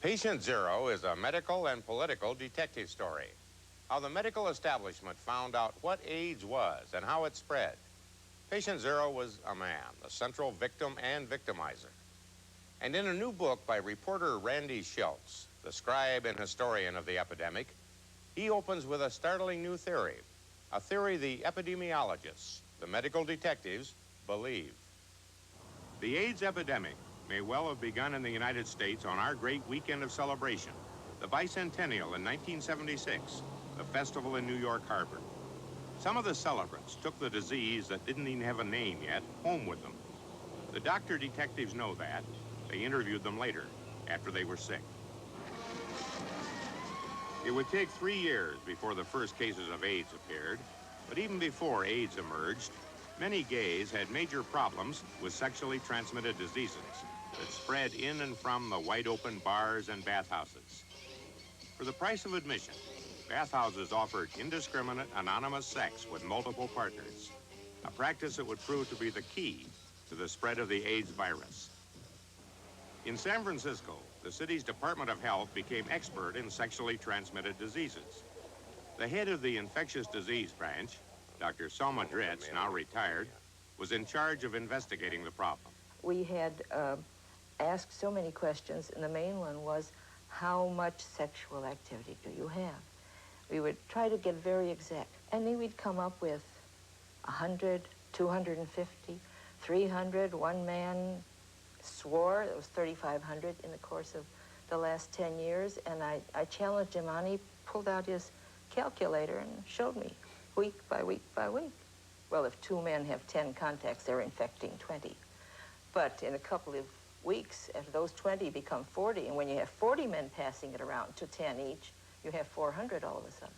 Patient Zero is a medical and political detective story. How the medical establishment found out what AIDS was and how it spread. Patient Zero was a man, the central victim and victimizer. And in a new book by reporter Randy Shilts, the scribe and historian of the epidemic, he opens with a startling new theory, a theory the epidemiologists, the medical detectives, believe. The AIDS epidemic may well have begun in the United States on our great weekend of celebration, the bicentennial in 1976, the festival in New York Harbor. Some of the celebrants took the disease that didn't even have a name yet home with them. The doctor detectives know that. They interviewed them later, after they were sick. It would take 3 years before the first cases of AIDS appeared, but even before AIDS emerged, many gays had major problems with sexually transmitted diseases that spread in and from the wide-open bars and bathhouses. For the price of admission, bathhouses offered indiscriminate, anonymous sex with multiple partners, a practice that would prove to be the key to the spread of the AIDS virus. In San Francisco, the city's Department of Health became expert in sexually transmitted diseases. The head of the infectious disease branch, Dr. Selma Dritz, now retired, was in charge of investigating the problem. We had asked so many questions, and the main one was, how much sexual activity do you have? We would try to get very exact, and then we'd come up with 100, 250, 300. One man swore it was 3,500 in the course of the last 10 years, and I challenged him on. He pulled out his calculator and showed me week by week by week. Well, if 2 men have 10 contacts, they're infecting 20. But in a couple of weeks, after those 20 become 40, and when you have 40 men passing it around to 10 each, you have 400 all of a sudden.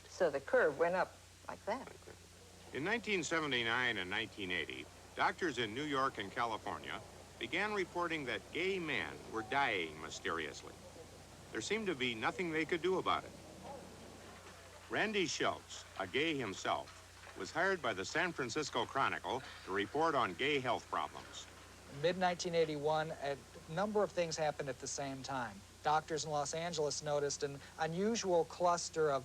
So the curve went up like that. In 1979 and 1980, doctors in New York and California began reporting that gay men were dying mysteriously. There seemed to be nothing they could do about it. Randy Shilts, a gay himself, was hired by the San Francisco Chronicle to report on gay health problems. Mid-1981, a number of things happened at the same time. Doctors in Los Angeles noticed an unusual cluster of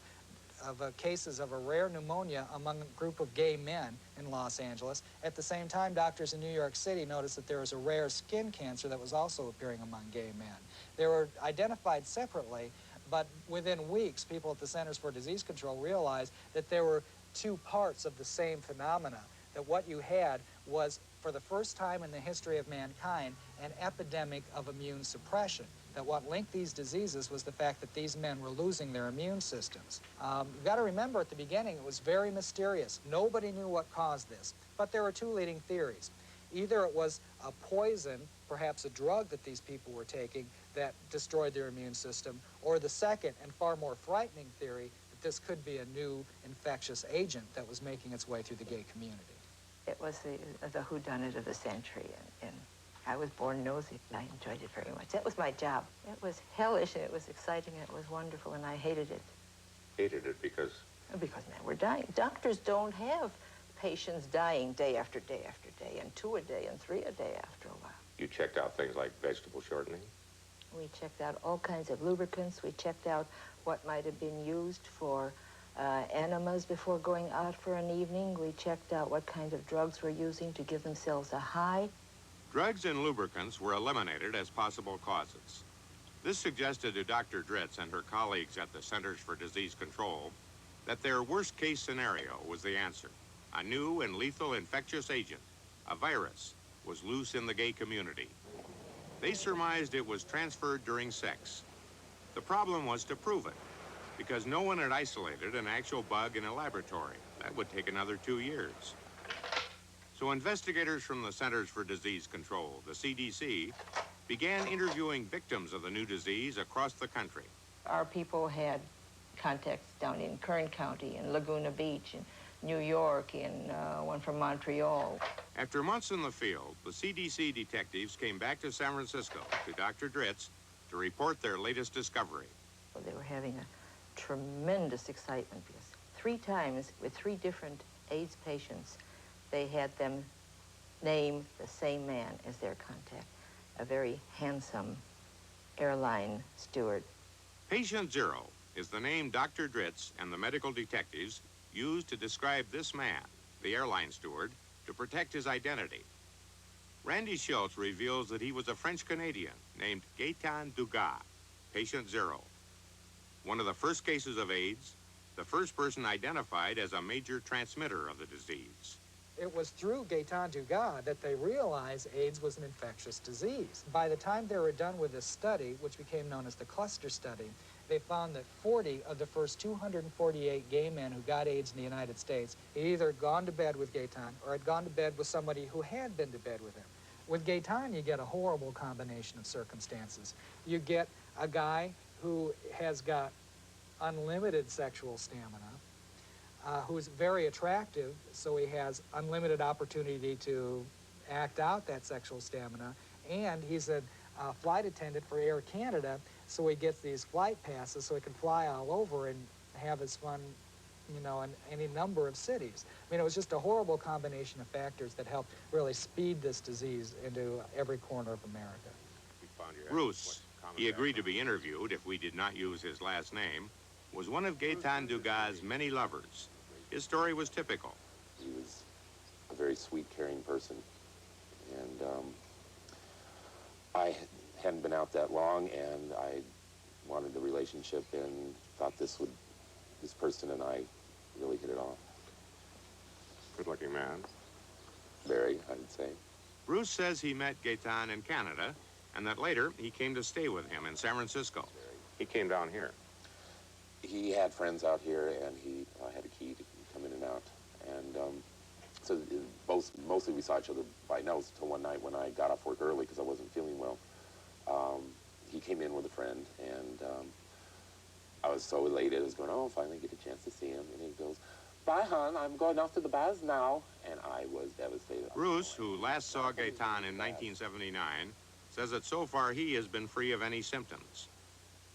cases of a rare pneumonia among a group of gay men in Los Angeles. At the same time, doctors in New York City noticed that there was a rare skin cancer that was also appearing among gay men. They were identified separately, but within weeks, people at the Centers for Disease Control realized that there were 2 parts of the same phenomena, that what you had was, for the first time in the history of mankind, an epidemic of immune suppression. That what linked these diseases was the fact that these men were losing their immune systems. You've got to remember, at the beginning, it was very mysterious. Nobody knew what caused this. But there were 2 leading theories. Either it was a poison, perhaps a drug that these people were taking that destroyed their immune system, or the second and far more frightening theory that this could be a new infectious agent that was making its way through the gay community. It was the whodunit of the century, and I was born nosy, and I enjoyed it very much. That was my job. It was hellish, and it was exciting, and it was wonderful, and I hated it. Hated it because? Because men were dying. Doctors don't have patients dying day after day after day, and 2 a day, and 3 a day after a while. You checked out things like vegetable shortening? We checked out all kinds of lubricants. We checked out what might have been used for enemas before going out for an evening. We checked out what kind of drugs were using to give themselves a high. Drugs and lubricants were eliminated as possible causes. This suggested to Dr. Dritz and her colleagues at the Centers for Disease Control that their worst-case scenario was the answer. A new and lethal infectious agent, a virus, was loose in the gay community. They surmised it was transferred during sex. The problem was to prove it, because no one had isolated an actual bug in a laboratory. That would take another 2 years. So investigators from the Centers for Disease Control, the CDC, began interviewing victims of the new disease across the country. Our people had contacts down in Kern County, in Laguna Beach, in New York, and one from Montreal. After months in the field, the CDC detectives came back to San Francisco to Dr. Dritz to report their latest discovery. They were having a tremendous excitement because 3 times with 3 different AIDS patients, they had them name the same man as their contact, a very handsome airline steward. Patient Zero is the name Dr. Dritz and the medical detectives used to describe this man, the airline steward, to protect his identity. Randy Shilts reveals that he was a French-Canadian named Gaëtan Dugas, Patient Zero. One of the first cases of AIDS, the first person identified as a major transmitter of the disease. It was through Gaëtan Dugas that they realized AIDS was an infectious disease. By the time they were done with this study, which became known as the cluster study, they found that 40 of the first 248 gay men who got AIDS in the United States had either gone to bed with Gaëtan or had gone to bed with somebody who had been to bed with him. With Gaëtan, you get a horrible combination of circumstances. You get a guy who has got unlimited sexual stamina, who's very attractive, so he has unlimited opportunity to act out that sexual stamina, and he's a flight attendant for Air Canada, so he gets these flight passes so he can fly all over and have his fun, you know, in any number of cities. I mean, it was just a horrible combination of factors that helped really speed this disease into every corner of America. Bruce, he agreed to be interviewed if we did not use his last name, was one of Gaëtan Dugas' many lovers. His story was typical. He was a very sweet, caring person, and I hadn't been out that long, and I wanted a relationship and thought this person and I really hit it off. Good-looking man. Very, I would say. Bruce says he met Gaëtan in Canada, and that later he came to stay with him in San Francisco. He came down here. He had friends out here, and he had a key to come in and out. And so mostly we saw each other by notes until one night when I got off work early because I wasn't feeling well. He came in with a friend, and I was so elated. I was going, oh, I'll finally get a chance to see him. And he goes, bye, hon, I'm going off to the baths now. And I was devastated. Bruce, who last saw Gaëtan in 1979, says that so far he has been free of any symptoms.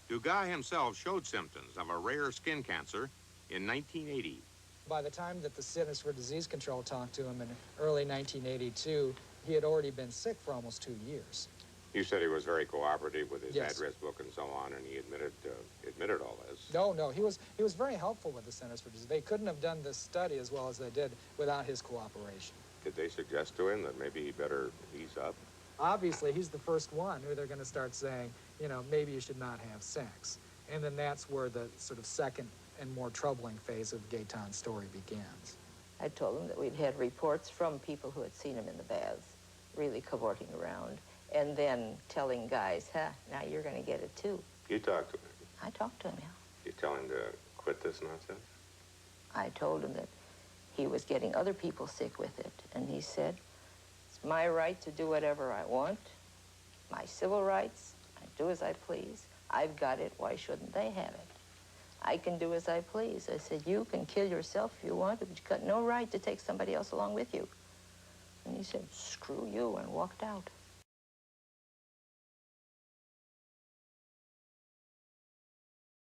Dugas himself showed symptoms of a rare skin cancer in 1980. By the time that the Centers for Disease Control talked to him in early 1982, he had already been sick for almost 2 years. You said he was very cooperative with his Yes. address book and so on, and he admitted all this. No, he was very helpful with the Centers for Disease. They couldn't have done this study as well as they did without his cooperation. Did they suggest to him that maybe he better ease up? Obviously, he's the first one who they're going to start saying, you know, maybe you should not have sex. And then that's where the sort of second and more troubling phase of Gaëtan's story begins. I told him that we'd had reports from people who had seen him in the baths, really cavorting around, and then telling guys, now you're going to get it too. You talked to him. I talked to him, yeah. You tell him to quit this nonsense? I told him that he was getting other people sick with it, and he said, it's my right to do whatever I want, my civil rights, I do as I please. I've got it, why shouldn't they have it? I can do as I please. I said, you can kill yourself if you want to, but you've got no right to take somebody else along with you. And he said, screw you, and walked out.